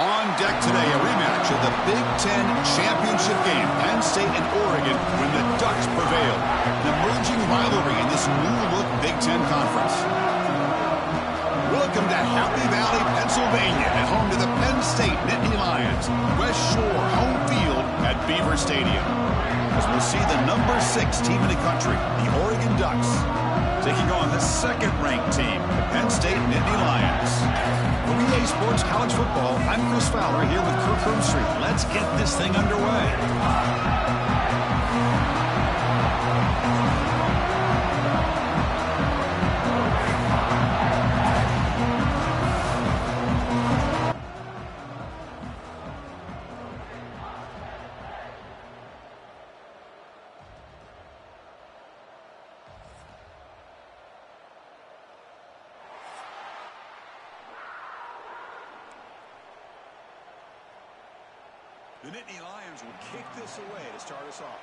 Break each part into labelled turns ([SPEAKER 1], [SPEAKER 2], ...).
[SPEAKER 1] On deck today, a rematch of the Big Ten championship game. Penn State and Oregon when the Ducks prevail. An emerging rivalry in this new-look Big Ten conference. Welcome to Happy Valley, Pennsylvania, at home to the Penn State Nittany Lions. West Shore home field at Beaver Stadium. As we'll see the number 6 team in the country, the Oregon Ducks, taking on the second-ranked team, the Penn State Nittany Lions. For EA Sports College Football, I'm Chris Fowler here with Kirk Herbstreit. Let's get this thing underway. The Nittany Lions will kick this away to start us off.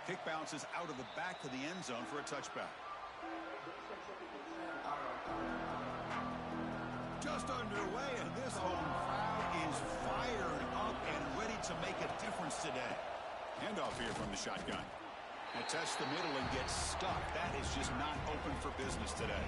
[SPEAKER 1] Kick bounces out of the back of the end zone for a touchback. Just underway, and this home crowd is fired up and ready to make a difference today. Handoff here from the shotgun. And test the middle and get stuck. That is just not open for business today.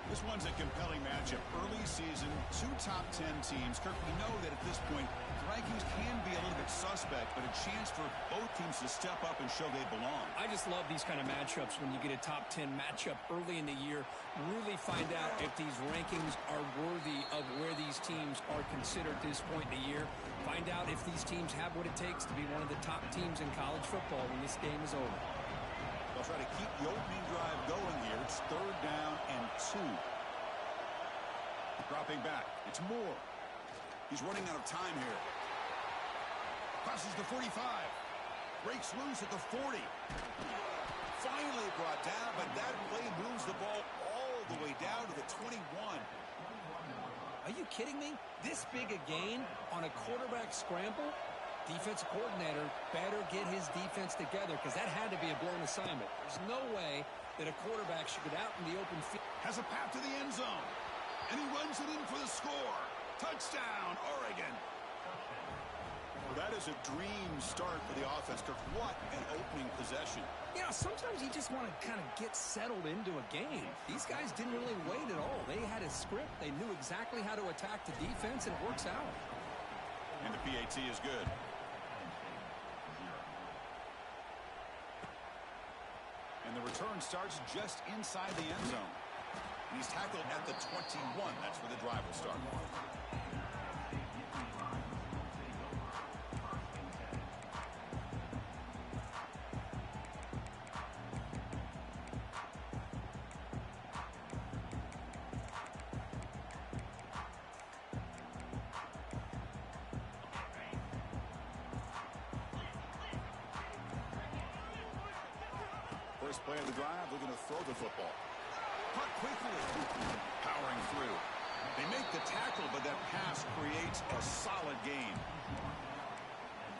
[SPEAKER 1] This one's a compelling matchup. Early season, 2 top 10 teams. Kirk, we know that at this point, the rankings can be a little bit suspect, but a chance for both teams to step up and show they belong.
[SPEAKER 2] I just love these kind of matchups when you get a top 10 matchup early in the year. Really find out if these rankings are worthy of where these teams are considered at this point in the year. Find out if these teams have what it takes to be one of the top teams in college football when this game is over.
[SPEAKER 1] They'll try to keep the opening drive going here. It's 3rd down and 2. Dropping back. It's Moore. He's running out of time here. Crosses the 45. Breaks loose at the 40. Finally brought down, but that play moves the ball all the way down to the 21.
[SPEAKER 2] Are you kidding me? This big a gain on a quarterback scramble? Defensive coordinator better get his defense together because that had to be a blown assignment. There's no way that a quarterback should get out in the open field.
[SPEAKER 1] Has a path to the end zone. And he runs it in for the score. Touchdown, Oregon. Well, that is a dream start for the offense. What an opening possession.
[SPEAKER 2] You know, sometimes you just want to kind of get settled into a game. These guys didn't really wait at all. They had a script. They knew exactly how to attack the defense, and it works out.
[SPEAKER 1] And PAT is good. And the return starts just inside the end zone. And he's tackled at the 21. That's where the drive will start. First play of the drive, they're going to throw the football. Cut quickly. Powering through. They make the tackle, but that pass creates a solid gain.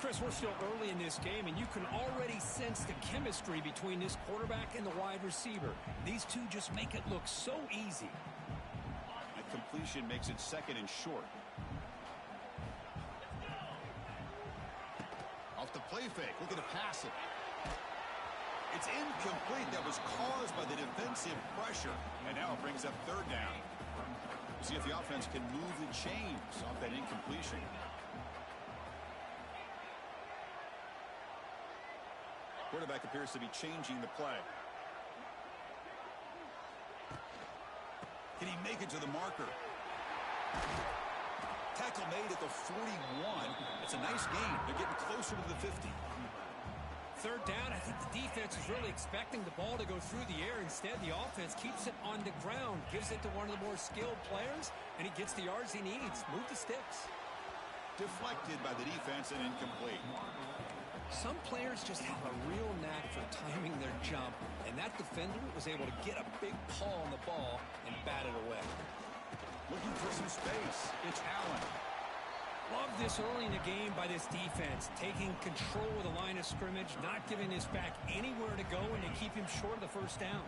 [SPEAKER 2] Chris, we're still early in this game, and you can already sense the chemistry between this quarterback and the wide receiver. These two just make it look so easy.
[SPEAKER 1] That completion makes it second and short. Off the play fake. Look at the pass it. It's incomplete. That was caused by the defensive pressure. And now it brings up third down. See if the offense can move the chains off that incompletion. Quarterback appears to be changing the play. Can he make it to the marker? Tackle made at the 41. It's a nice gain. They're getting closer to the 50.
[SPEAKER 2] Third down, I think the defense is really expecting the ball to go through the air. Instead, the offense keeps it on the ground, gives it to one of the more skilled players, and he gets the yards he needs. Move the sticks.
[SPEAKER 1] Deflected by the defense and incomplete.
[SPEAKER 2] Some players just have a real knack for timing their jump, and that defender was able to get a big paw on the ball and bat it away.
[SPEAKER 1] Looking for some space. It's Allen.
[SPEAKER 2] Love this early in the game by this defense, taking control of the line of scrimmage, not giving this back anywhere to go, and they keep him short of the first down.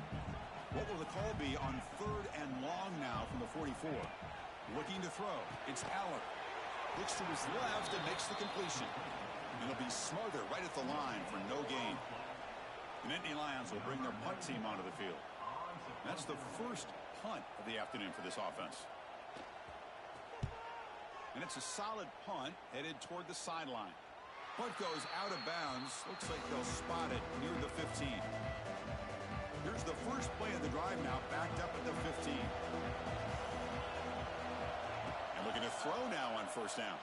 [SPEAKER 1] What will the call be on third and long now from the 44? Looking to throw. It's Allen. Looks to his left and makes the completion. And it'll be Smother right at the line for no gain. The Nittany Lions will bring their punt team onto the field. That's the first punt of the afternoon for this offense. And it's a solid punt headed toward the sideline. Punt goes out of bounds. Looks like they'll spot it near the 15. Here's the first play of the drive now, backed up at the 15. And looking to throw now on first down.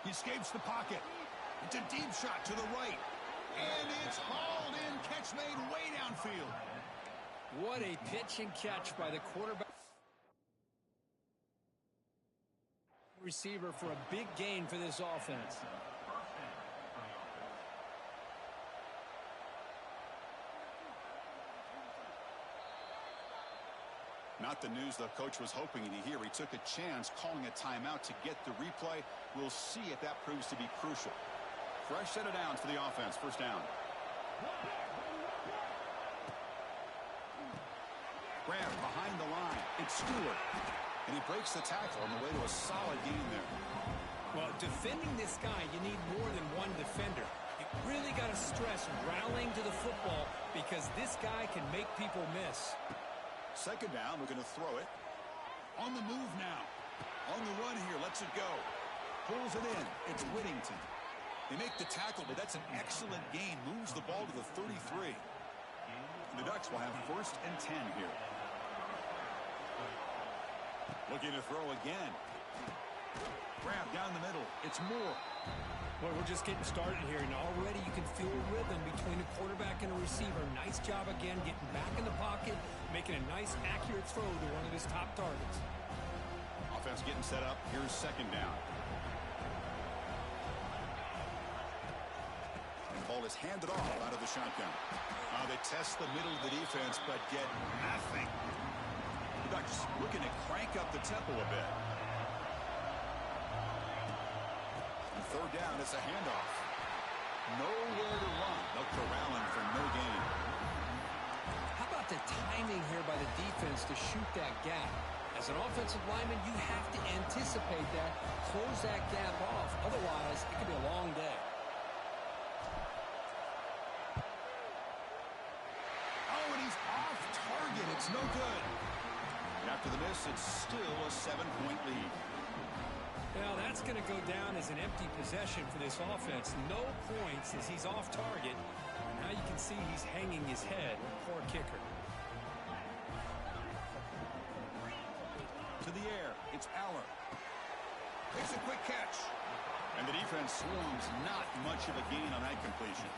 [SPEAKER 1] He escapes the pocket. It's a deep shot to the right. And it's hauled in. Catch made way downfield.
[SPEAKER 2] What a pitch and catch by the quarterback. Receiver for a big gain for this offense.
[SPEAKER 1] Not the news the coach was hoping to hear. He took a chance calling a timeout to get the replay. We'll see if that proves to be crucial. Fresh set of downs for the offense. First down. Grab behind the line. It's Stewart. And he breaks the tackle on the way to a solid gain there.
[SPEAKER 2] Well, defending this guy, you need more than one defender. You really got to stress rallying to the football because this guy can make people miss.
[SPEAKER 1] Second down, we're going to throw it. On the move now. On the run here, lets it go. Pulls it in. It's Whittington. They make the tackle, but that's an excellent gain. Moves the ball to the 33. The Ducks will have first and 10 here. Looking to throw again. Grab down the middle. It's Moore.
[SPEAKER 2] Well, we're just getting started here, and already you can feel a rhythm between a quarterback and a receiver. Nice job again getting back in the pocket, making a nice, accurate throw to one of his top targets.
[SPEAKER 1] Offense getting set up. Here's second down. And the ball is handed off out of the shotgun. They test the middle of the defense, but get nothing. The Ducks looking to crank up the tempo a bit. And third down, it's a handoff. Nowhere to run. They'll corral him for no gain.
[SPEAKER 2] How about the timing here by the defense to shoot that gap? As an offensive lineman, you have to anticipate that, close that gap off. Otherwise, it could be a long day.
[SPEAKER 1] Oh, and he's off target. It's no good. And after the miss, it's still a 7-point lead.
[SPEAKER 2] Well, That's going to go down as an empty possession for this offense. No points as he's off target. And now you can see he's hanging his head. Poor kicker.
[SPEAKER 1] To the air, it's Aller. Makes a quick catch. And the defense swarms, not much of a gain on that completion.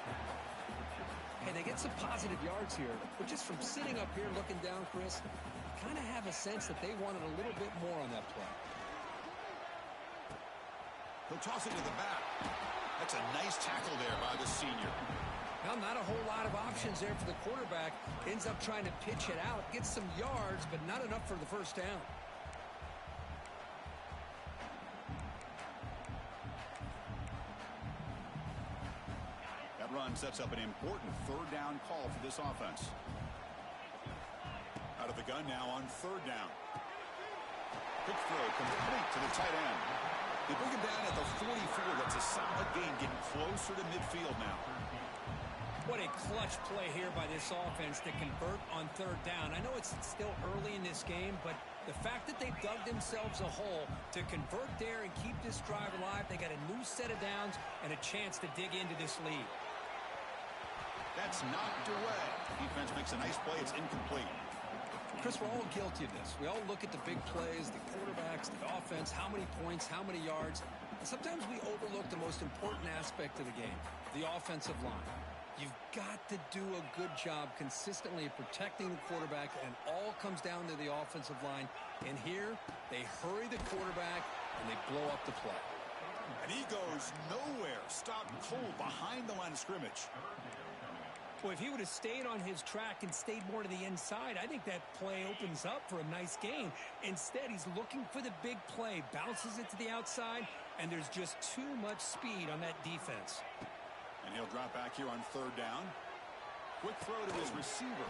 [SPEAKER 2] Hey, they get some positive yards here, but just from sitting up here looking down, Chris, you kind of have a sense that they wanted a little bit more on that play.
[SPEAKER 1] He'll toss it to the back. That's a nice tackle there by the senior.
[SPEAKER 2] Now, not a whole lot of options there for the quarterback. Ends up trying to pitch it out, gets some yards, but not enough for the first down.
[SPEAKER 1] That run sets up an important third down call for this offense. Out of the gun now on third down. Quick throw complete to the tight end. They bring him down at the 44. That's a solid gain, getting closer to midfield now.
[SPEAKER 2] What a clutch play here by this offense to convert on third down. I know it's still early in this game, but the fact that they dug themselves a hole to convert there and keep this drive alive, they got a new set of downs and a chance to dig into this lead.
[SPEAKER 1] That's knocked away. Defense makes a nice play. It's incomplete.
[SPEAKER 2] Chris, we're all guilty of this. We all look at the big plays, the quarterbacks, the offense, how many points, how many yards. And sometimes we overlook the most important aspect of the game, the offensive line. You've got to do a good job consistently of protecting the quarterback, and all comes down to the offensive line. And here, they hurry the quarterback, and they blow up the play.
[SPEAKER 1] And he goes nowhere. Stopped cold behind the line of scrimmage.
[SPEAKER 2] Well, if he would have stayed on his track and stayed more to the inside, I think that play opens up for a nice gain. Instead, he's looking for the big play, bounces it to the outside, and there's just too much speed on that defense.
[SPEAKER 1] And he'll drop back here on third down. Quick throw to his receiver.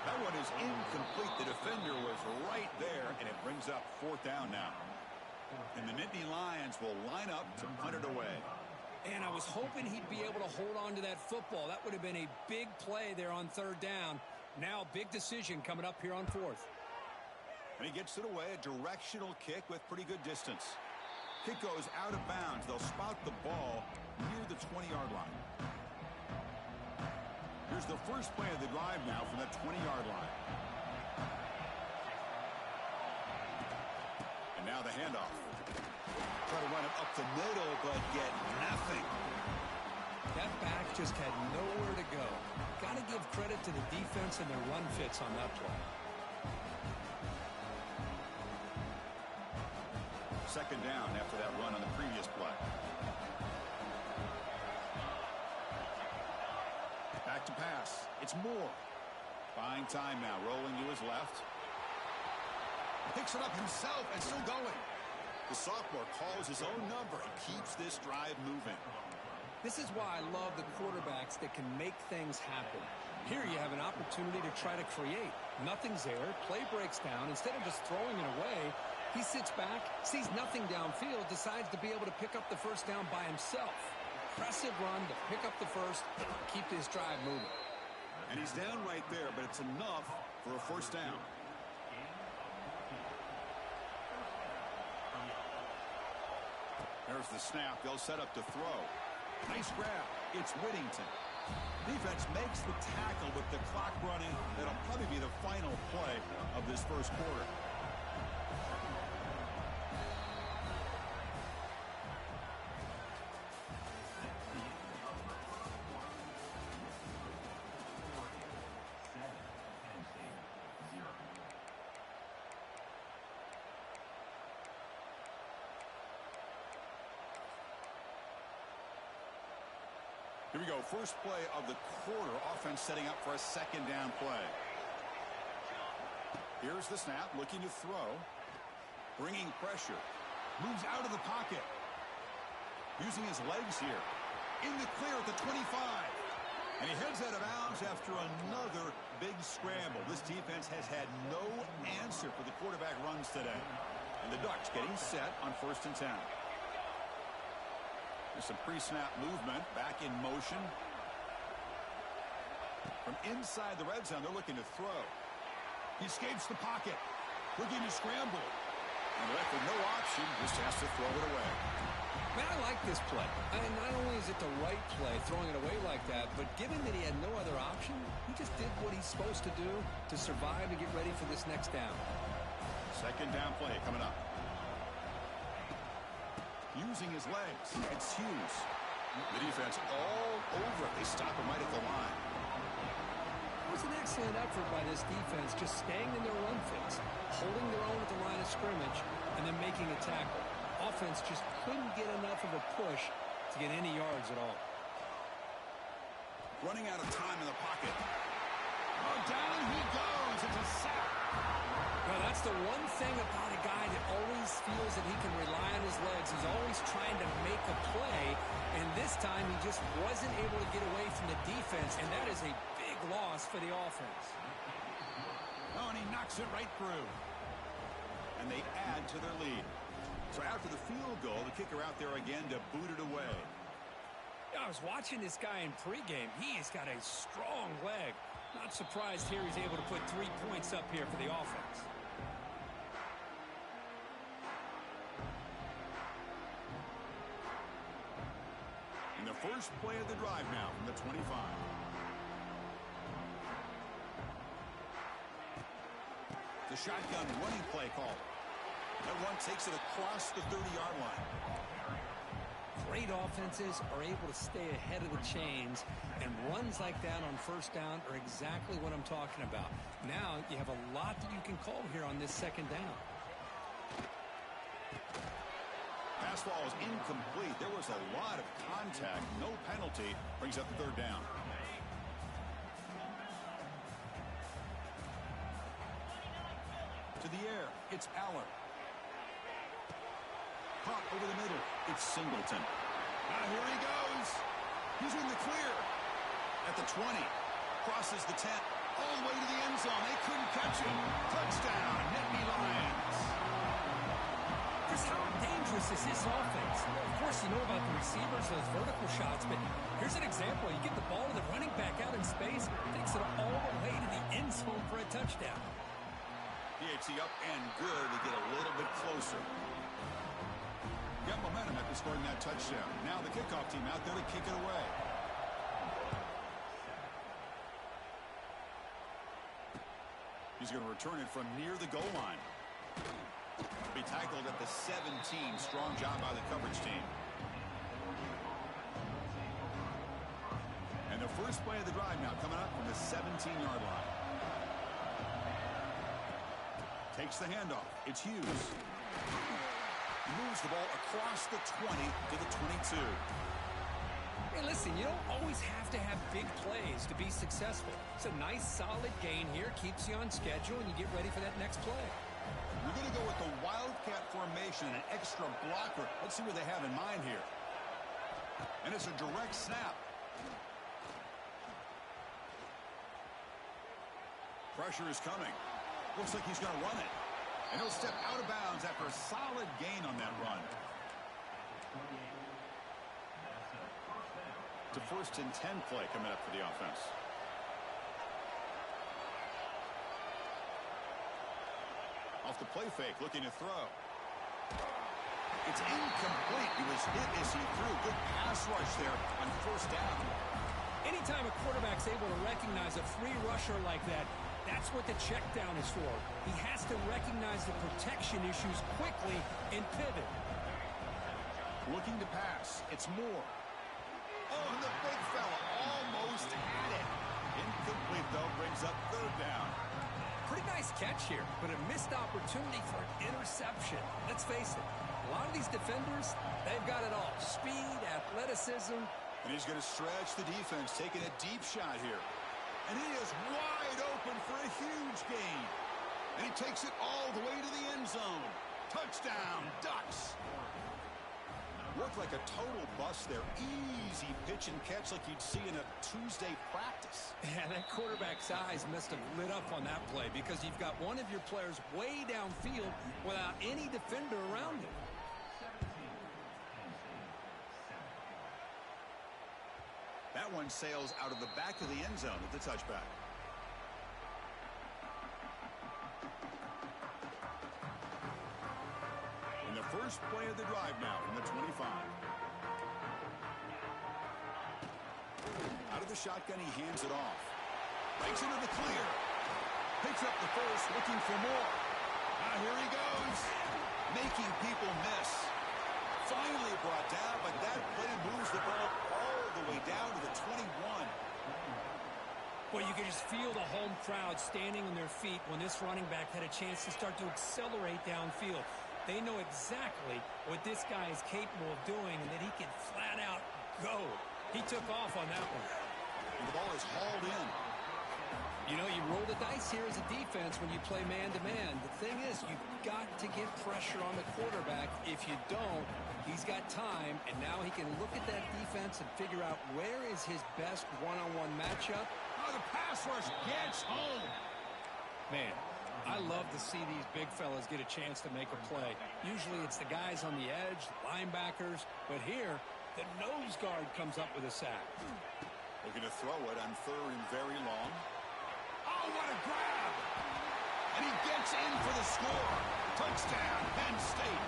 [SPEAKER 1] That one is incomplete. The defender was right there, and it brings up fourth down now. And the Nittany Lions will line up to punt it away.
[SPEAKER 2] And I was hoping he'd be able to hold on to that football. That would have been a big play there on third down. Now, big decision coming up here on fourth.
[SPEAKER 1] And he gets it away, a directional kick with pretty good distance. Kick goes out of bounds. They'll spot the ball near the 20-yard line. Here's the first play of the drive now from that 20-yard line. And now the handoff. Try to run it up the middle, but get nothing.
[SPEAKER 2] That back just had nowhere to go. Got to give credit to the defense and their run fits on that play.
[SPEAKER 1] Second down after that run on the previous play. Back to pass. It's Moore. Buying time now, rolling to his left. Picks it up himself and still going. The sophomore calls his own number and keeps this drive moving.
[SPEAKER 2] This is why I love the quarterbacks that can make things happen. Here you have an opportunity to try to create. Nothing's there. Play breaks down. Instead of just throwing it away, he sits back, sees nothing downfield, decides to be able to pick up the first down by himself. Impressive run to pick up the first, keep this drive moving.
[SPEAKER 1] And he's down right there, but it's enough for a first down. There's the snap. They'll set up to throw. Nice grab. It's Whittington. Defense makes the tackle with the clock running. That'll probably be the final play of this first quarter. Here we go. First play of the quarter. Offense setting up for a second down play. Here's the snap. Looking to throw. Bringing pressure. Moves out of the pocket. Using his legs here. In the clear at the 25. And he heads out of bounds after another big scramble. This defense has had no answer for the quarterback runs today. And the Ducks getting set on 1st and 10. There's some pre-snap movement, back in motion. From inside the red zone, they're looking to throw. He escapes the pocket, looking to scramble. And left with no option, just has to throw it away.
[SPEAKER 2] Man, I like this play. And not only is it the right play, throwing it away like that, but given that he had no other option, he just did what he's supposed to do to survive and get ready for this next down.
[SPEAKER 1] Second down play coming up. Using his legs, it's Hughes. The defense all over it. They stop him right at the line.
[SPEAKER 2] It was an excellent effort by this defense, just staying in their run fits, holding their own at the line of scrimmage, and then making a tackle. Offense just couldn't get enough of a push to get any yards at all.
[SPEAKER 1] Running out of time in the pocket. Oh, down he goes. It's a sack.
[SPEAKER 2] Well, that's the one thing about a guy that always feels that he can rely on his legs. He's always trying to make a play, and this time he just wasn't able to get away from the defense, and that is a big loss for the offense.
[SPEAKER 1] Oh, and he knocks it right through. And they add to their lead. So after the field goal, the kicker out there again to boot it away.
[SPEAKER 2] Yeah, I was watching this guy in pregame. He's got a strong leg. Not surprised here he's able to put 3 points up here for the offense.
[SPEAKER 1] In the first play of the drive now from the 25. The shotgun running play call. That one takes it across the 30-yard line.
[SPEAKER 2] Great offenses are able to stay ahead of the chains, and runs like that on first down are exactly what I'm talking about. Now you have a lot that you can call here on this second down.
[SPEAKER 1] Pass ball is incomplete. There was a lot of contact. No penalty. Brings up the third down. To the air. It's Aller. Caught over the middle. It's Singleton. Now here he goes. He's in the clear. At the 20. Crosses the 10. All the way to the end zone. They couldn't catch him. Touchdown. Nittany Lions.
[SPEAKER 2] Just how dangerous is this offense? Of course, you know about the receivers, those vertical shots, but here's an example. You get the ball to the running back out in space, takes it all the way to the end zone for a touchdown.
[SPEAKER 1] DHC up and good to get a little bit closer. Got momentum after scoring that touchdown. Now the kickoff team out there to kick it away. He's going to return it from near the goal line. Be tackled at the 17. Strong job by the coverage team. And the first play of the drive now coming up from the 17-yard line. Takes the handoff. It's Hughes. Moves the ball across the 20 to the 22.
[SPEAKER 2] Hey, listen, you don't always have to have big plays to be successful. It's a nice, solid gain here. Keeps you on schedule, and you get ready for that next play.
[SPEAKER 1] We're going to go with the Wildcat formation, an extra blocker. Let's see what they have in mind here. And it's a direct snap. Pressure is coming. Looks like he's going to run it. And he'll step out of bounds after a solid gain on that run. It's a 1st and 10 play coming up for the offense. Off the play fake, looking to throw. It's incomplete. He was hit as he threw. Good pass rush there on 1st down.
[SPEAKER 2] Anytime a quarterback's able to recognize a free rusher like that, that's what the check down is for. He has to recognize the protection issues quickly and pivot.
[SPEAKER 1] Looking to pass. It's Moore. Oh, and the big fella almost had it. Incomplete, though, brings up 3rd down.
[SPEAKER 2] Pretty nice catch here, but a missed opportunity for an interception. Let's face it, a lot of these defenders, they've got it all. Speed, athleticism.
[SPEAKER 1] And he's going to stretch the defense, taking a deep shot here. And he is wide open for a huge gain. And he takes it all the way to the end zone. Touchdown, Ducks. Looked like a total bust there. Easy pitch and catch like you'd see in a Tuesday practice.
[SPEAKER 2] Yeah, that quarterback's eyes must have lit up on that play because you've got one of your players way downfield without any defender around him.
[SPEAKER 1] That one sails out of the back of the end zone at the touchback. first play of the drive now from the 25. Out of the shotgun, he hands it off. Breaks into the clear. Picks up the first, looking for more. Now here he goes. Making people miss. Finally brought down, but that play moves the ball all the way down to the 21.
[SPEAKER 2] Well, you can just feel the home crowd standing on their feet when this running back had a chance to start to accelerate downfield. They know exactly what this guy is capable of doing and that he can flat out go. He took off on that one.
[SPEAKER 1] And the ball is hauled in.
[SPEAKER 2] You know, you roll the dice here as a defense when you play man-to-man. The thing is, you've got to get pressure on the quarterback. If you don't, he's got time, and now he can look at that defense and figure out where is his best one-on-one matchup.
[SPEAKER 1] Oh, the pass rush gets home.
[SPEAKER 2] Man, I love to see these big fellas get a chance to make a play. Usually it's the guys on the edge, the linebackers, but here, the nose guard comes up with a sack.
[SPEAKER 1] Looking to throw it on third and very long. Oh, what a grab! And he gets in for the score. Touchdown, Penn State.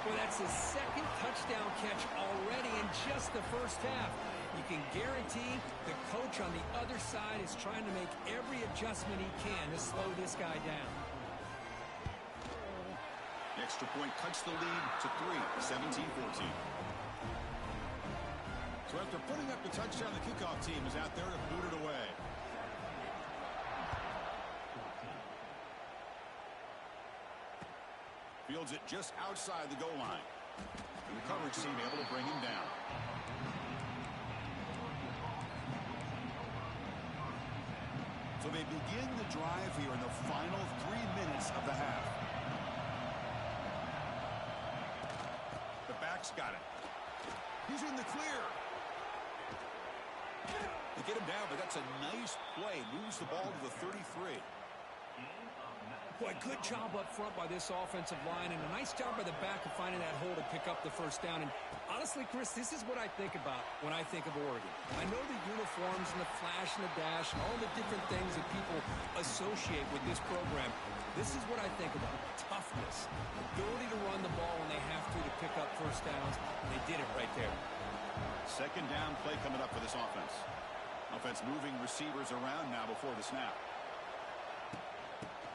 [SPEAKER 2] Well, that's his second touchdown catch already in just the first half. You can guarantee the coach on the other side is trying to make every adjustment he can to slow this guy down.
[SPEAKER 1] The extra point cuts the lead to 3, 17-14. So after putting up the touchdown, the kickoff team is out there to boot it away. Fields it just outside the goal line. And the coverage team able to bring him down. So they begin the drive here in the final 3 minutes of the half. The back's got it. He's in the clear. They get him down, but that's a nice play. Moves the ball to the 33.
[SPEAKER 2] Boy, good job up front by this offensive line, and a nice job by the back of finding that hole to pick up the first down. And honestly, Chris, this is what I think about when I think of Oregon. I know the uniforms and the flash and the dash and all the different things that people associate with this program. This is what I think about. Toughness. Ability to run the ball when they have to pick up first downs. And they did it right there.
[SPEAKER 1] Second down play coming up for this offense. Offense moving receivers around now before the snap.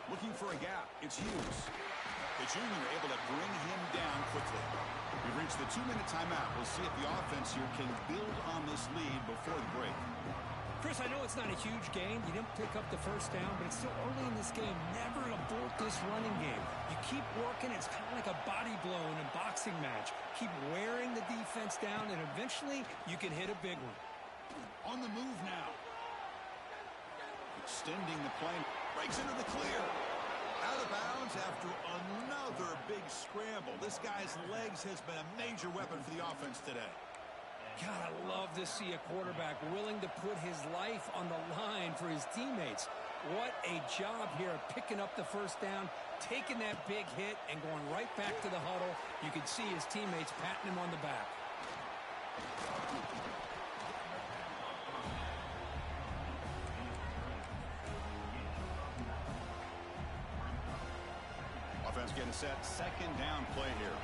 [SPEAKER 1] Looking for a gap. It's Hughes. The junior able to bring him down quickly. We've reached the 2-minute timeout. We'll see if the offense here can build on this lead before the break.
[SPEAKER 2] Chris, I know it's not a huge gain. You didn't pick up the first down, but it's still early in this game. Never abort this running game. You keep working. It's kind of like a body blow in a boxing match. Keep wearing the defense down, and eventually you can hit a big one.
[SPEAKER 1] On the move now. Extending the play. Breaks into the clear. Out of bounds after another big scramble. This guy's legs has been a major weapon for the offense today.
[SPEAKER 2] God, I love to see a quarterback willing to put his life on the line for his teammates. What a job here of picking up the first down, taking that big hit, and going right back to the huddle. You can see his teammates patting him on the back.
[SPEAKER 1] Offense getting set. Second down play here.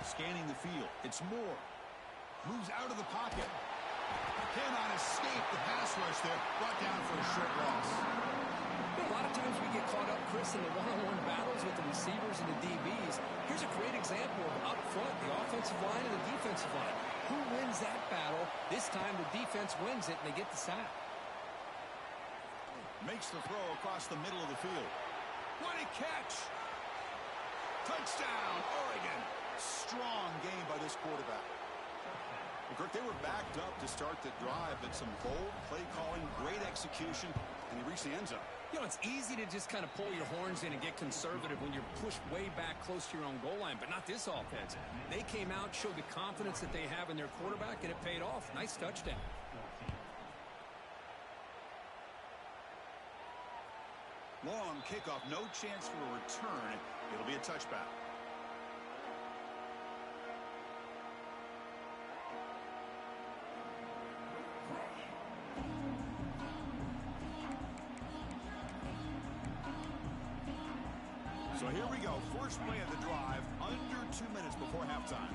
[SPEAKER 1] Scanning the field. It's Moore. Moves out of the pocket. Cannot escape the pass rush there. Brought down for a short loss.
[SPEAKER 2] A lot of times we get caught up, Chris, in the one-on-one battles with the receivers and the DBs. Here's a great example of up front, the offensive line and the defensive line. Who wins that battle? This time the defense wins it, and they get the sack.
[SPEAKER 1] Makes the throw across the middle of the field. What a catch! Touchdown, Oregon! Strong game by this quarterback. Well, Kirk, they were backed up to start the drive, but some bold play calling, great execution, and he reached the end zone.
[SPEAKER 2] You know, it's easy to just kind of pull your horns in and get conservative when you're pushed way back close to your own goal line, but not this offense. They came out, showed the confidence that they have in their quarterback, and it paid off. Nice touchdown.
[SPEAKER 1] Long kickoff, no chance for a return. It'll be a touchback. So here we go. First play of the drive, under 2 minutes before halftime.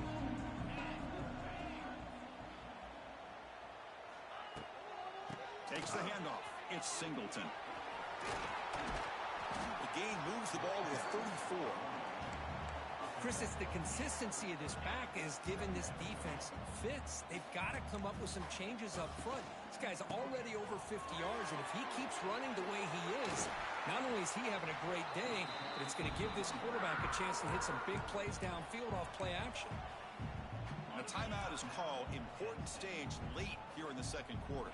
[SPEAKER 1] Takes the handoff. It's Singleton. The gain moves the ball with 34.
[SPEAKER 2] Chris, it's the consistency of this back is giving this defense fits. They've got to come up with some changes up front. This guy's already over 50 yards, and if he keeps running the way he is, not only is he having a great day, but it's going to give this quarterback a chance to hit some big plays downfield off play action.
[SPEAKER 1] A timeout is called. Important stage late here in the second quarter.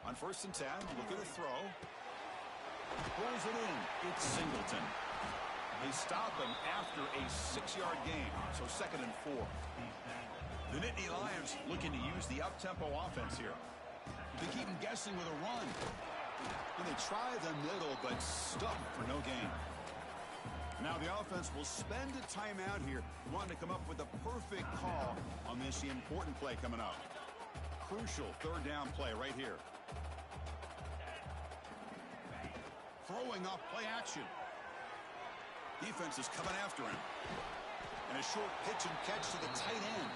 [SPEAKER 1] On 1st and 10, look at the throw. Pulls it in. It's Singleton. They stop him after a 6-yard gain, so 2nd and 4. The Nittany Lions looking to use the up-tempo offense here. They keep him guessing with a run. And they try the middle, but stuck for no gain. Now the offense will spend a timeout here, wanting to come up with a perfect call on this important play coming up. Crucial 3rd down play right here. Throwing off play action. Defense is coming after him. And a short pitch and catch to the tight end.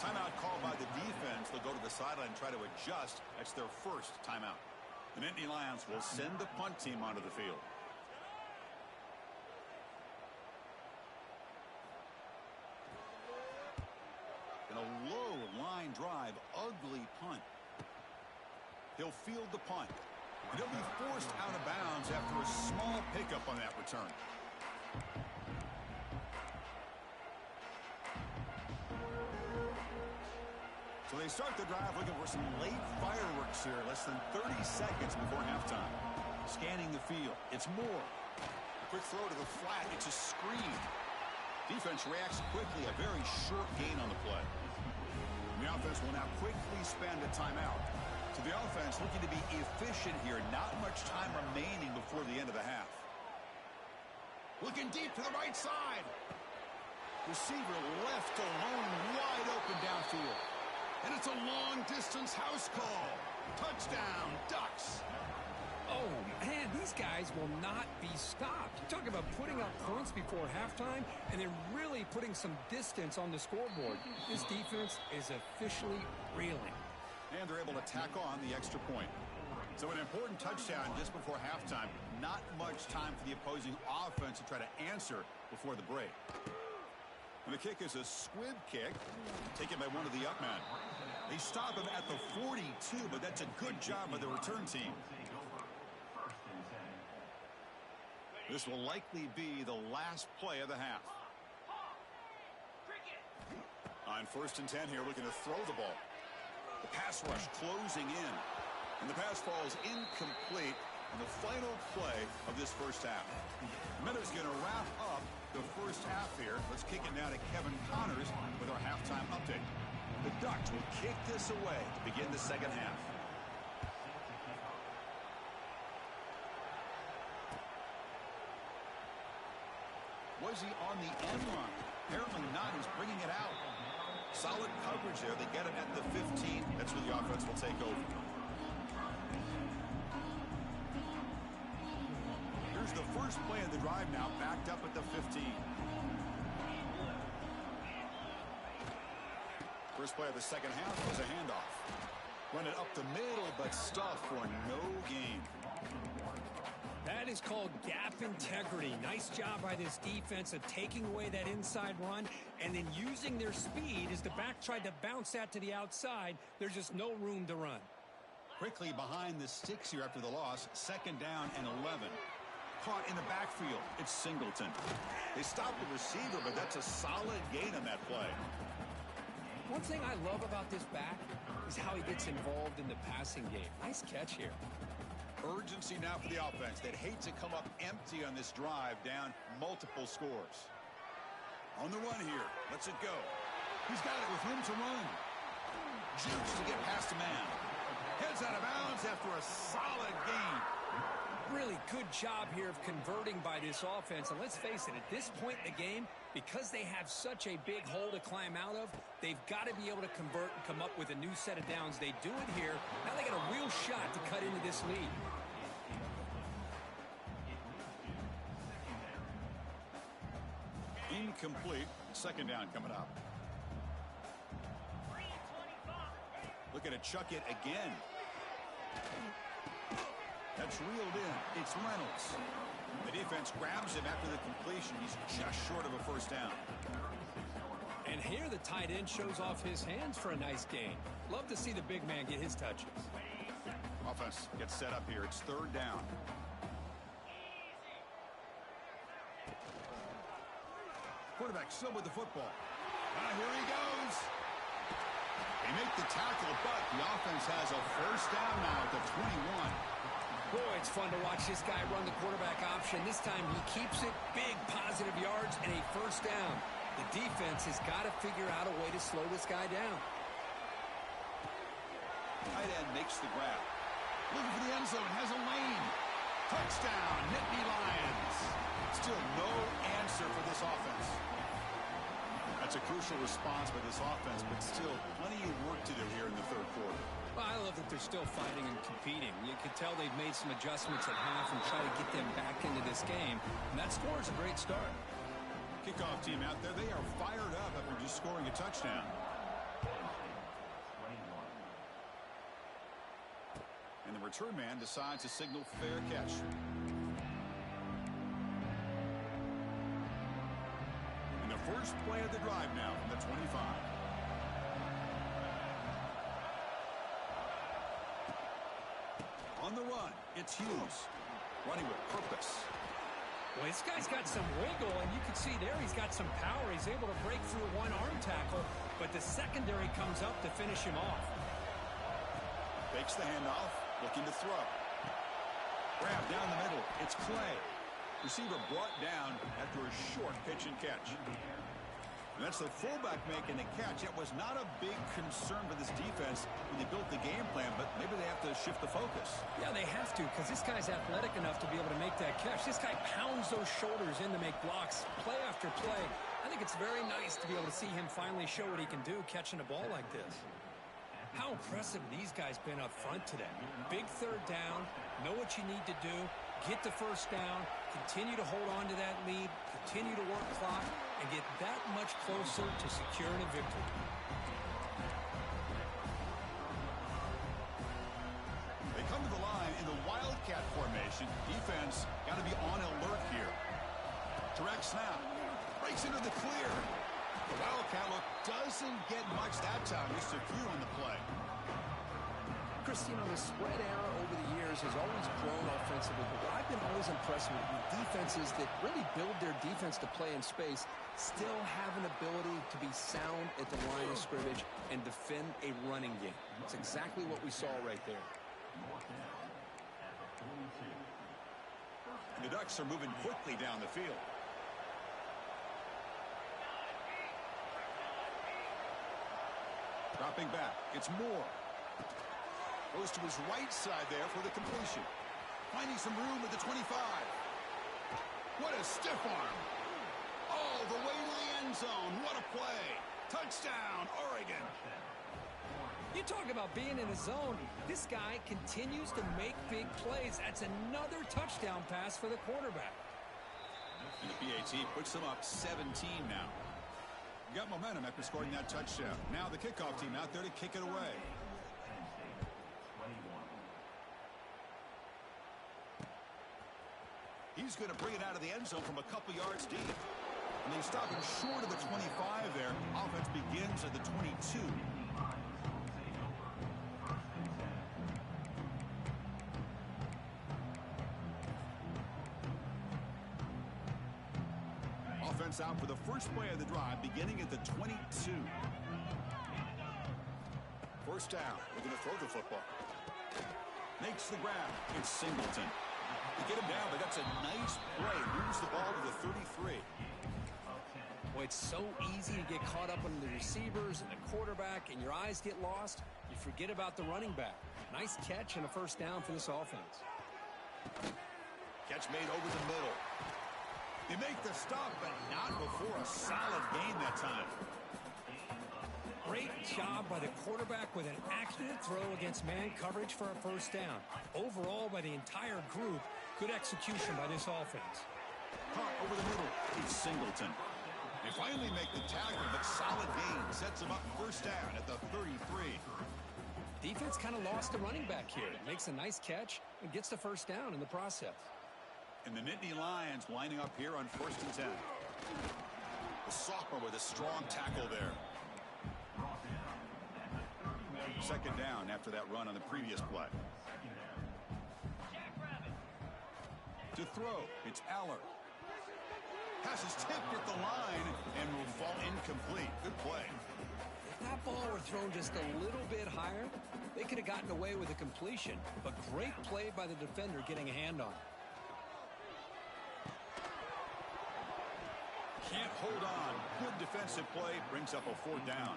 [SPEAKER 1] Timeout called by the defense. They'll go to the sideline and try to adjust. That's their first timeout. The Nittany Lions will send the punt team onto the field. In a low line drive, ugly punt. He'll field the punt. And he'll be forced out of bounds after a small pickup on that return. So they start the drive looking for some late fireworks here, less than 30 seconds before halftime. Scanning the field, it's Moore. A quick throw to the flat, it's a screen. Defense reacts quickly, a very short gain on the play. The offense will now quickly spend a timeout. So the offense looking to be efficient here, not much time remaining before the end of the half. Looking deep to the right side. Receiver left alone, wide open downfield. And it's a long-distance house call. Touchdown, Ducks.
[SPEAKER 2] Oh, man, these guys will not be stopped. You talk about putting up points before halftime and then really putting some distance on the scoreboard. This defense is officially reeling.
[SPEAKER 1] And they're able to tack on the extra point. So an important touchdown just before halftime. Not much time for the opposing offense to try to answer before the break. And the kick is a squib kick, taken by one of the up men. They stop him at the 42, but that's a good job by the return team. This will likely be the last play of the half. On 1st and 10 here, looking to throw the ball. The pass rush closing in. And the pass falls incomplete in the final play of this first half. Meadows going to wrap up the first half here. Let's kick it now to Kevin Connors with our halftime update. The Ducks will kick this away to begin the second half. Was he on the end line? Apparently not. He's bringing it out. Solid coverage there. They get him at the 15. That's where the offense will take over. Here's the first play of the drive now, backed up at the 15. First play of the second half was a handoff. Run it up the middle, but stuffed for no gain.
[SPEAKER 2] That is called gap integrity. Nice job by this defense of taking away that inside run and then using their speed as the back tried to bounce that to the outside. There's just no room to run.
[SPEAKER 1] Quickly behind the sticks here after the loss. 2nd down and 11. Caught in the backfield. It's Singleton. They stopped the receiver, but that's a solid gain on that play.
[SPEAKER 2] One thing I love about this back is how he gets involved in the passing game. Nice catch here.
[SPEAKER 1] Urgency now for the offense. They'd hate to come up empty on this drive, down multiple scores. On the run here. Lets it go. He's got it with room to run. Jukes to get past a man. Heads out of bounds after a solid gain.
[SPEAKER 2] Really good job here of converting by this offense. And let's face it, at this point in the game, because they have such a big hole to climb out of, they've got to be able to convert and come up with a new set of downs. They do it here. Now they got a real shot to cut into this lead.
[SPEAKER 1] complete. Second down coming up. Looking to chuck it again. That's reeled in. It's Reynolds. The defense grabs him after the completion. He's just short of a first down.
[SPEAKER 2] And here the tight end shows off his hands for a nice gain. Love to see the big man get his touches.
[SPEAKER 1] Offense gets set up here. It's third down. Quarterback still with the football. Here he goes. They make the tackle, but the offense has a first down now at the 21.
[SPEAKER 2] Boy, it's fun to watch this guy run the quarterback option. This time he keeps it, big positive yards, and a first down. The defense has got to figure out a way to slow this guy down.
[SPEAKER 1] Tight end makes the grab. Looking for the end zone, has a lane. Touchdown, Nittany Lions. Still no answer for this offense. That's a crucial response by this offense, but still plenty of work to do here in the third quarter.
[SPEAKER 2] Well, I love that they're still fighting and competing. You can tell they've made some adjustments at half and try to get them back into this game. And that score is a great start.
[SPEAKER 1] Kickoff team out there, they are fired up after just scoring a touchdown. And the return man decides to signal fair catch. And the first play of the drive now from the 25. On the run, it's Hughes. Running with purpose.
[SPEAKER 2] Well, this guy's got some wiggle, and you can see there he's got some power. He's able to break through a one-arm tackle, but the secondary comes up to finish him off.
[SPEAKER 1] Fakes the handoff, looking to throw. Grab down the middle. It's Clay. Receiver brought down after a short pitch and catch. And that's the fullback making the catch. It was not a big concern for this defense when they built the game plan, but maybe they have to shift the focus.
[SPEAKER 2] Yeah, they have to, because this guy's athletic enough to be able to make that catch. This guy pounds those shoulders in to make blocks, play after play. I think it's very nice to be able to see him finally show what he can do catching a ball like this. How impressive these guys been up front today. Big third down, know what you need to do, get the first down, continue to hold on to that lead, continue to work clock, and get that much closer to securing a victory.
[SPEAKER 1] They come to the line in the Wildcat formation. Defense got to be on alert here. Direct snap. Breaks into the clear. The Wildcat look doesn't get much that time. Just a few on the play.
[SPEAKER 2] Chris, you know, the spread era over the years has always grown offensively, but what I've been always impressed with defenses that really build their defense to play in space still have an ability to be sound at the line of scrimmage and defend a running game. It's exactly what we saw right there.
[SPEAKER 1] The Ducks are moving quickly down the field. Dropping back. It's Moore. Goes to his right side there for the completion. Finding some room at the 25. What a stiff arm. All the way to the end zone. What a play. Touchdown, Oregon.
[SPEAKER 2] You talk about being in a zone. This guy continues to make big plays. That's another touchdown pass for the quarterback.
[SPEAKER 1] And the PAT puts them up 17 now. Got momentum after scoring that touchdown. Now the kickoff team out there to kick it away. He's going to bring it out of the end zone from a couple yards deep. And they stop him short of the 25 there. Offense begins at the 22. Offense out for the first play of the drive, beginning at the 22. First down. We're going to throw the football. Makes the grab. It's Singleton. To get him down, but that's a nice play. Moves the ball to the 33.
[SPEAKER 2] Well, it's so easy to get caught up on the receivers and the quarterback, and your eyes get lost. You forget about the running back. Nice catch and a first down for this offense.
[SPEAKER 1] Catch made over the middle. They make the stop, but not before a solid gain that time.
[SPEAKER 2] Great job by the quarterback with an accurate throw against man coverage for a first down. Overall, by the entire group, good execution by this offense.
[SPEAKER 1] Caught over the middle. It's Singleton. They finally make the tackle, but solid gain sets him up first down at the 33.
[SPEAKER 2] Defense kind of lost a running back here. Makes a nice catch and gets the first down in the process.
[SPEAKER 1] And the Nittany Lions lining up here on 1st and 10. The sophomore with a strong tackle there. 2nd down after that run on the previous play. To throw, it's Aller. Pass is tipped at the line and will fall incomplete. Good play.
[SPEAKER 2] If that ball were thrown just a little bit higher, they could have gotten away with a completion. But great play by the defender getting a hand on it.
[SPEAKER 1] Can't hold on. Good defensive play. Brings up a 4th down.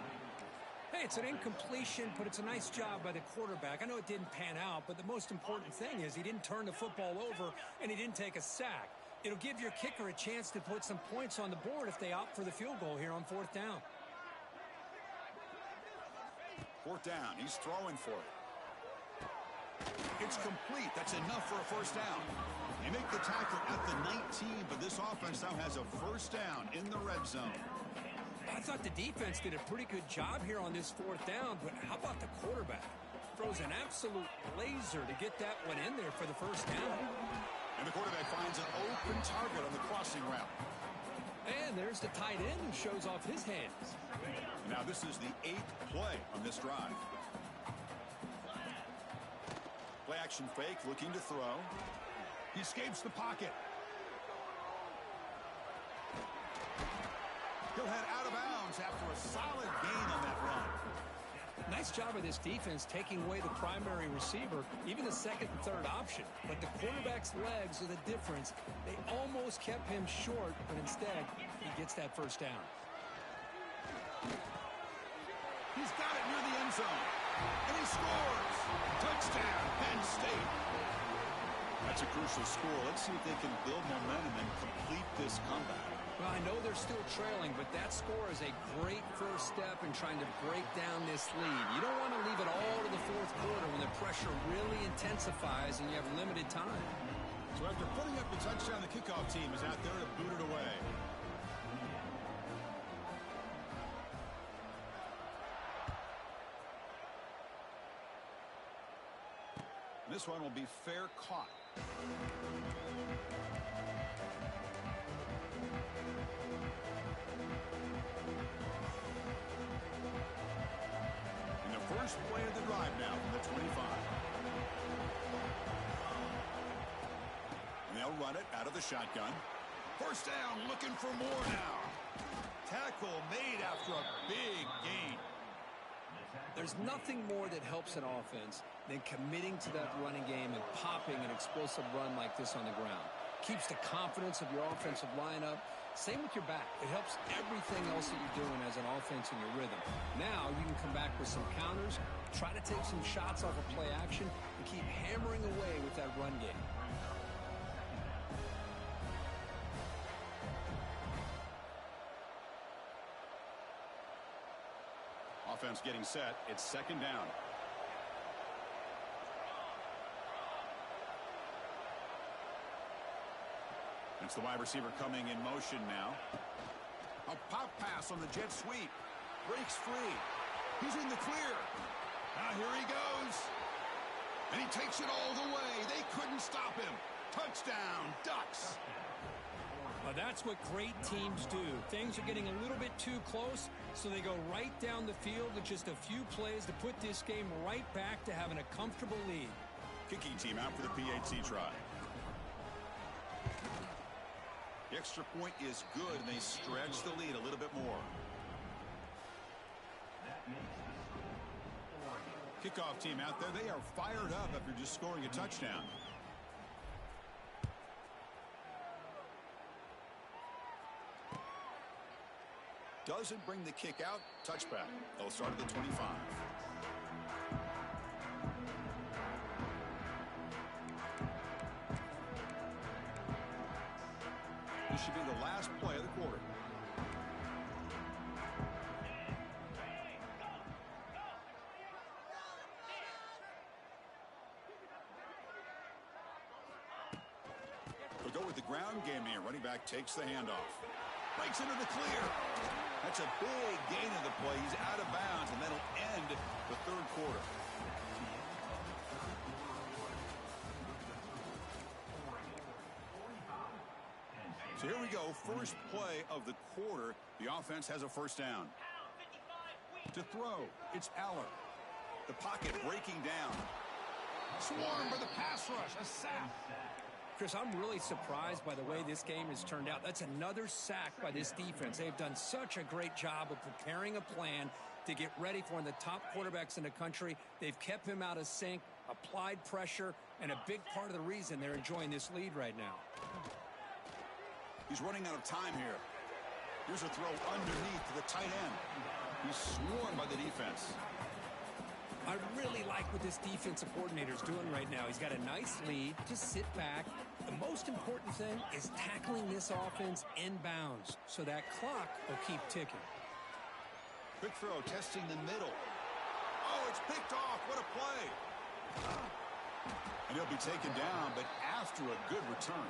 [SPEAKER 2] Hey, it's an incompletion, but it's a nice job by the quarterback. I know it didn't pan out, but the most important thing is he didn't turn the football over and he didn't take a sack. It'll give your kicker a chance to put some points on the board if they opt for the field goal here on 4th down.
[SPEAKER 1] 4th down. He's throwing for it. It's complete. That's enough for a 1st down. They make the tackle at the 19, but this offense now has a 1st down in the red zone.
[SPEAKER 2] I thought the defense did a pretty good job here on this 4th down, but how about the quarterback? Throws an absolute laser to get that one in there for the 1st down.
[SPEAKER 1] And the quarterback finds an open target on the crossing route.
[SPEAKER 2] And there's the tight end who shows off his hands.
[SPEAKER 1] Now this is the 8th play on this drive. Play action fake, looking to throw. He escapes the pocket. He'll head out of bounds after a solid gain on that run.
[SPEAKER 2] Nice job of this defense taking away the primary receiver, even the 2nd and 3rd option. But the quarterback's legs are the difference. They almost kept him short, but instead, he gets that 1st down.
[SPEAKER 1] He's got it near the end zone. And he scores. Touchdown, Penn State. That's a crucial score. Let's see if they can build momentum and complete this comeback.
[SPEAKER 2] Well, I know they're still trailing, but that score is a great first step in trying to break down this lead. You don't want to leave it all to the 4th quarter when the pressure really intensifies and you have limited time.
[SPEAKER 1] So after putting up the touchdown, the kickoff team is out there to boot it away. This one will be fair caught. In the first play of the drive now from the 25. And they'll run it out of the shotgun. 1st down, looking for more now. Tackle made after a big gain.
[SPEAKER 2] There's nothing more that helps an offense than committing to that running game and popping an explosive run like this on the ground. Keeps the confidence of your offensive lineup. Same with your back. It helps everything else that you're doing as an offense in your rhythm. Now you can come back with some counters, try to take some shots off of play action, and keep hammering away with that run game.
[SPEAKER 1] Offense getting set. It's 2nd down. It's the wide receiver coming in motion now. A pop pass on the jet sweep. Breaks free. He's in the clear. Now here he goes. And he takes it all the way. They couldn't stop him. Touchdown, Ducks.
[SPEAKER 2] Well, that's what great teams do. Things are getting a little bit too close, so they go right down the field with just a few plays to put this game right back to having a comfortable lead.
[SPEAKER 1] Kicking team out for the PAT try. The extra point is good, and they stretch the lead a little bit more. Kickoff team out there, they are fired up after just scoring a touchdown. Doesn't bring the kick out. Touchback. They'll start at the 25. This should be the last play of the quarter. We'll go with the ground game here. Running back takes the handoff. Breaks into the clear. That's a big gain of the play. He's out of bounds, and that'll end the third quarter. So here we go. First play of the quarter. The offense has a first down. To throw, it's Aller. The pocket breaking down. Swarmed by the pass rush. A sack.
[SPEAKER 2] Chris, I'm really surprised by the way this game has turned out. That's another sack by this defense. They've done such a great job of preparing a plan to get ready for one of the top quarterbacks in the country. They've kept him out of sync, applied pressure, and a big part of the reason they're enjoying this lead right now.
[SPEAKER 1] He's running out of time here. Here's a throw underneath to the tight end. He's swarmed by the defense.
[SPEAKER 2] I really like what this defensive coordinator is doing right now. He's got a nice lead. Just sit back. The most important thing is tackling this offense inbounds so that clock will keep ticking.
[SPEAKER 1] Quick throw, testing the middle. Oh, it's picked off. What a play. And he'll be taken down, but after a good return.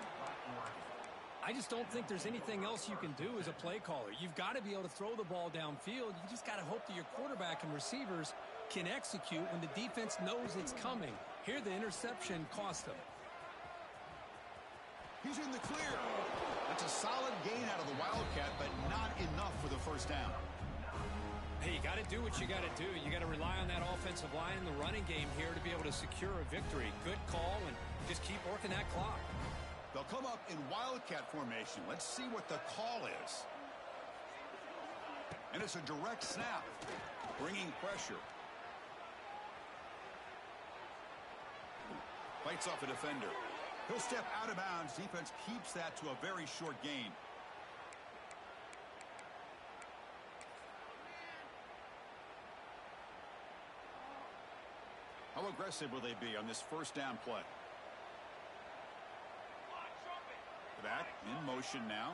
[SPEAKER 2] I just don't think there's anything else you can do as a play caller. You've got to be able to throw the ball downfield. You just got to hope that your quarterback and receivers can execute when the defense knows it's coming. Here, the interception cost them.
[SPEAKER 1] He's in the clear. That's a solid gain out of the Wildcat, but not enough for the first down.
[SPEAKER 2] Hey, you got to do what you got to do. You got to rely on that offensive line in the running game here to be able to secure a victory. Good call, and just keep working that clock.
[SPEAKER 1] They'll come up in Wildcat formation. Let's see what the call is. And it's a direct snap, bringing pressure. Fights off a defender. He'll step out of bounds. Defense keeps that to a very short gain. How aggressive will they be on this first down play? Back in motion now.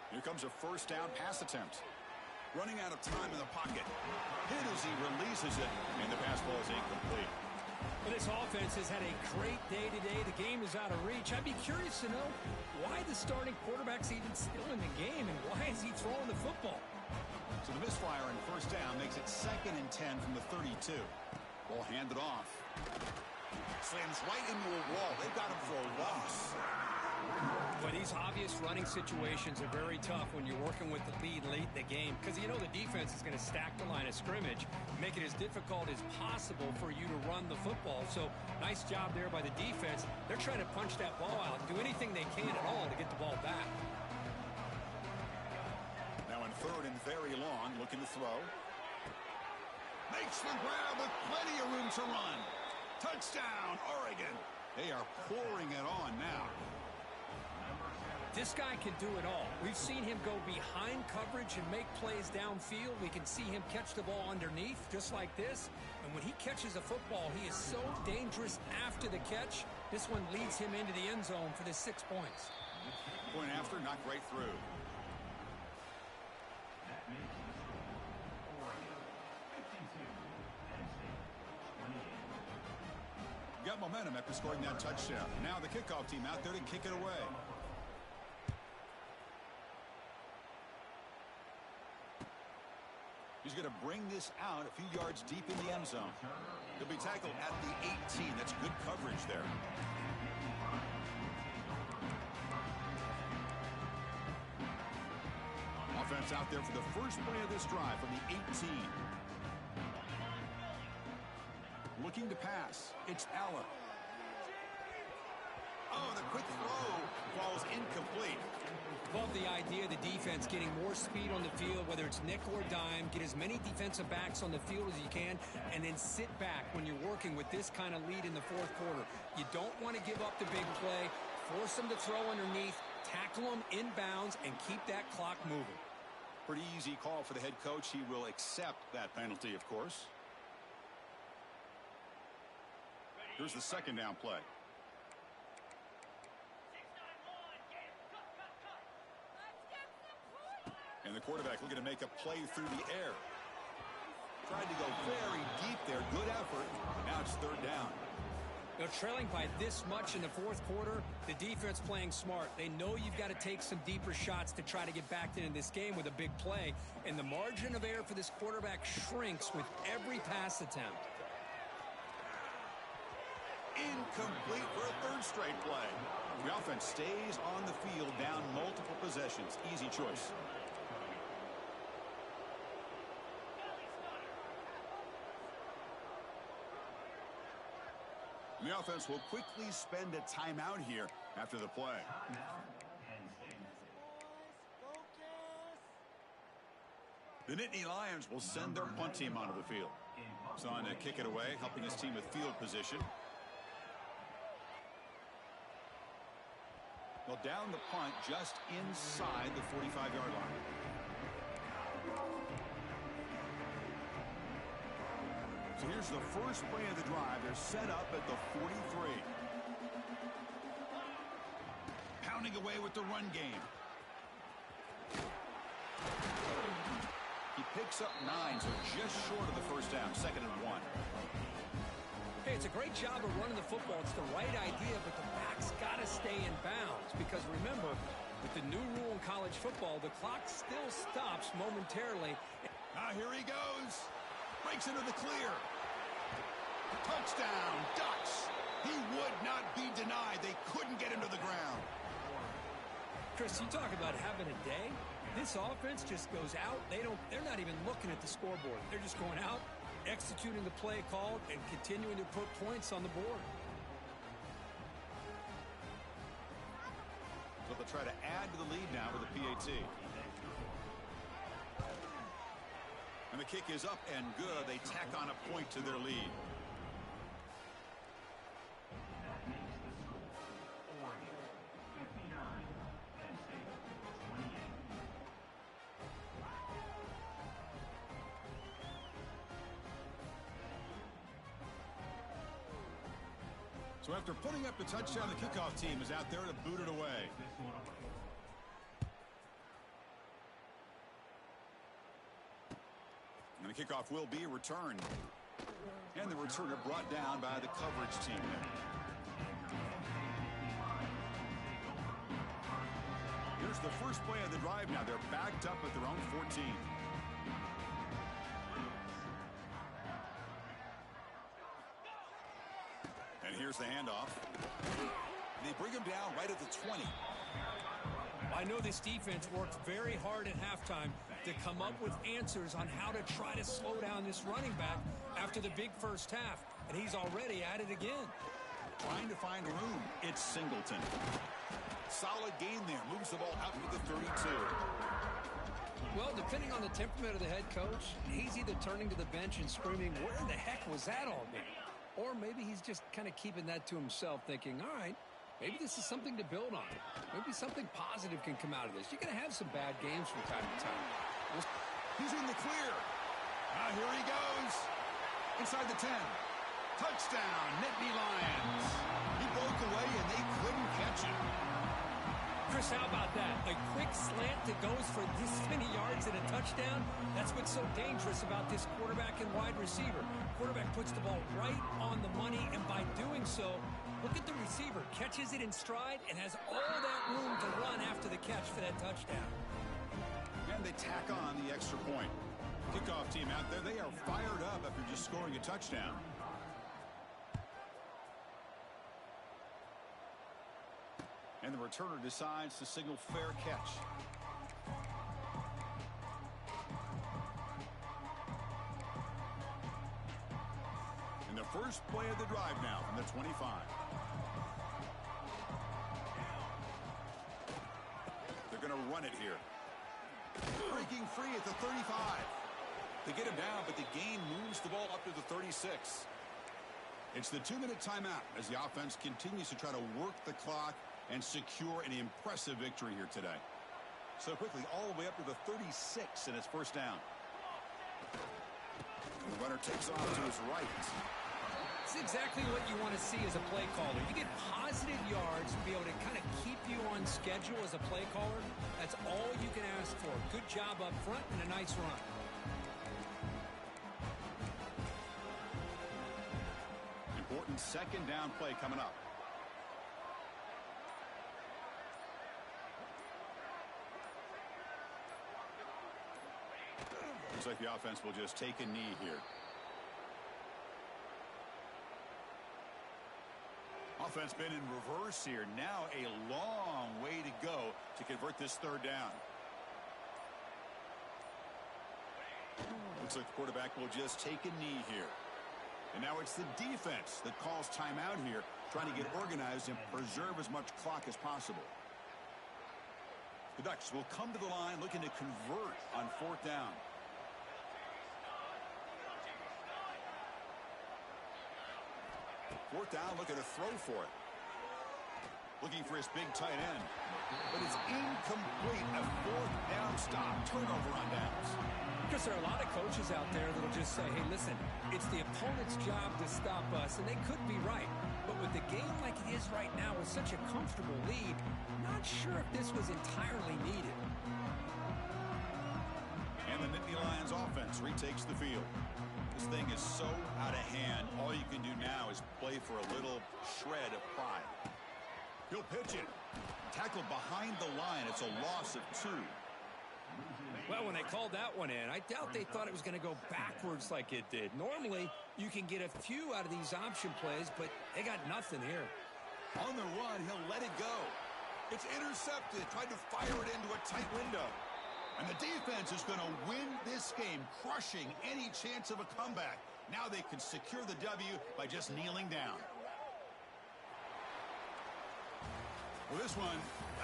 [SPEAKER 1] Here comes a first down pass attempt. Running out of time in the pocket. Hit as he releases it, and the pass ball is incomplete.
[SPEAKER 2] Well, this offense has had a great day today. The game is out of reach. I'd be curious to know why the starting quarterback's even still in the game, and why is he throwing the football?
[SPEAKER 1] So the misfire on first down makes it 2nd and 10 from the 32. Ball handed off. Slams right into a wall. They've got him for a loss.
[SPEAKER 2] But these obvious running situations are very tough when you're working with the lead late in the game, because you know the defense is going to stack the line of scrimmage, make it as difficult as possible for you to run the football. So nice job there by the defense. They're trying to punch that ball out, do anything they can at all to get the ball back.
[SPEAKER 1] Now in 3rd and very long, looking to throw. Makes the grab with plenty of room to run. Touchdown, Oregon. They are pouring it on now.
[SPEAKER 2] This guy can do it all. We've seen him go behind coverage and make plays downfield. We can see him catch the ball underneath, just like this. And when he catches a football, he is so dangerous after the catch. This one leads him into the end zone for the 6 points.
[SPEAKER 1] Point after, not right through. Got momentum after scoring that touchdown. Now the kickoff team out there to kick it away. He's going to bring this out a few yards deep in the end zone. He'll be tackled at the 18. That's good coverage there. Offense out there for the first play of this drive from the 18. Looking to pass. It's Aller. Oh, the quick throw falls incomplete.
[SPEAKER 2] Love the idea of the defense getting more speed on the field, whether it's nickel or dime. Get as many defensive backs on the field as you can, and then sit back when you're working with this kind of lead in the 4th quarter. You don't want to give up the big play. Force them to throw underneath, tackle them inbounds, and keep that clock moving.
[SPEAKER 1] Pretty easy call for the head coach. He will accept that penalty, of course. Here's the 2nd down play. And the quarterback looking to make a play through the air. Tried to go very deep there. Good effort. Now it's 3rd down.
[SPEAKER 2] They're trailing by this much in the fourth quarter. The defense playing smart. They know you've got to take some deeper shots to try to get back into this game with a big play. And the margin of error for this quarterback shrinks with every pass attempt.
[SPEAKER 1] Incomplete for a third straight play. The offense stays on the field down multiple possessions. Easy choice. The offense will quickly spend a timeout here after the play. The Nittany Lions will send their punt team onto the field. He's on to kick it away, helping his team with field position. Well, down the punt just inside the 45-yard line. So here's the first play of the drive. They're set up at the 43. Pounding away with the run game. He picks up 9, so just short of the first down. 2nd and 1.
[SPEAKER 2] Hey, it's a great job of running the football. It's the right idea, but the back's got to stay in bounds. Because remember, with the new rule in college football, the clock still stops momentarily.
[SPEAKER 1] Now here he goes. Breaks into the clear. Touchdown, Ducks. He would not be denied. They couldn't get him to the ground.
[SPEAKER 2] Chris, you talk about having a day. This offense just goes out. They're not even looking at the scoreboard. They're just going out, executing the play called, and continuing to put points on the board.
[SPEAKER 1] So they'll try to add to the lead now with a PAT. And the kick is up and good. They tack on a point to their lead. So after putting up the touchdown, the kickoff team is out there to boot it away. And the kickoff will be returned. And the returner brought down by the coverage team. Here's the first play of the drive now. They're backed up at their own 14. And here's the handoff. They bring him down right at the 20.
[SPEAKER 2] I know this defense worked very hard at halftime to come up with answers on how to try to slow down this running back after the big first half, and he's already at it again.
[SPEAKER 1] Trying to find room. It's Singleton. Solid gain there. Moves the ball out to the 32.
[SPEAKER 2] Well, depending on the temperament of the head coach, he's either turning to the bench and screaming, "Where the heck was that all day?" Or maybe he's just kind of keeping that to himself, thinking, all right, maybe this is something to build on. Maybe something positive can come out of this. You're going to have some bad games from time to time.
[SPEAKER 1] He's in the clear. Now here he goes. Inside the 10. Touchdown, Nittany Lions. He broke away and they couldn't catch him.
[SPEAKER 2] Chris, how about that? A quick slant that goes for this many yards and a touchdown. That's what's so dangerous about this quarterback and wide receiver. Quarterback puts the ball right on the money, and by doing so, look at the receiver. Catches it in stride and has all that room to run after the catch for that touchdown.
[SPEAKER 1] And they tack on the extra point. Kickoff team out there, they are fired up after just scoring a touchdown. And the returner decides to signal fair catch. And the first play of the drive now from the 25. They're going to run it here. Breaking free at the 35. They get him down, but the gain moves the ball up to the 36. It's the 2-minute timeout as the offense continues to try to work the clock and secure an impressive victory here today. So quickly, all the way up to the 36, and it's first down. And the runner takes off to his right.
[SPEAKER 2] It's exactly what you want to see as a play caller. You get positive yards to be able to kind of keep you on schedule as a play caller. That's all you can ask for. Good job up front and a nice run.
[SPEAKER 1] Important second down play coming up. Looks like the offense will just take a knee here. Offense been in reverse here. Now a long way to go to convert this third down. Looks like the quarterback will just take a knee here. And now it's the defense that calls timeout here, trying to get organized and preserve as much clock as possible. The Ducks will come to the line looking to convert on fourth down. Fourth down, looking to throw for it. Looking for his big tight end. But it's incomplete. A fourth down stop. Turnover on downs.
[SPEAKER 2] Because there are a lot of coaches out there that will just say, hey, listen, it's the opponent's job to stop us, and they could be right. But with the game like it is right now with such a comfortable lead, not sure if this was entirely needed.
[SPEAKER 1] And the Nittany Lions offense retakes the field. This thing is so out of hand. All you can do now is play for a little shred of pride. He'll pitch it. Tackled behind the line. It's a loss of 2.
[SPEAKER 2] Well, when they called that one in, I doubt they thought it was going to go backwards like it did. Normally, you can get a few out of these option plays, but they got nothing here.
[SPEAKER 1] On the run, he'll let it go. It's intercepted. Tried to fire it into a tight window. And the defense is going to win this game, crushing any chance of a comeback. Now they can secure the W by just kneeling down. Well, this one,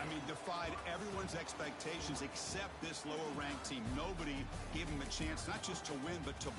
[SPEAKER 1] I mean, defied everyone's expectations except this lower-ranked team. Nobody gave them a chance not just to win, but to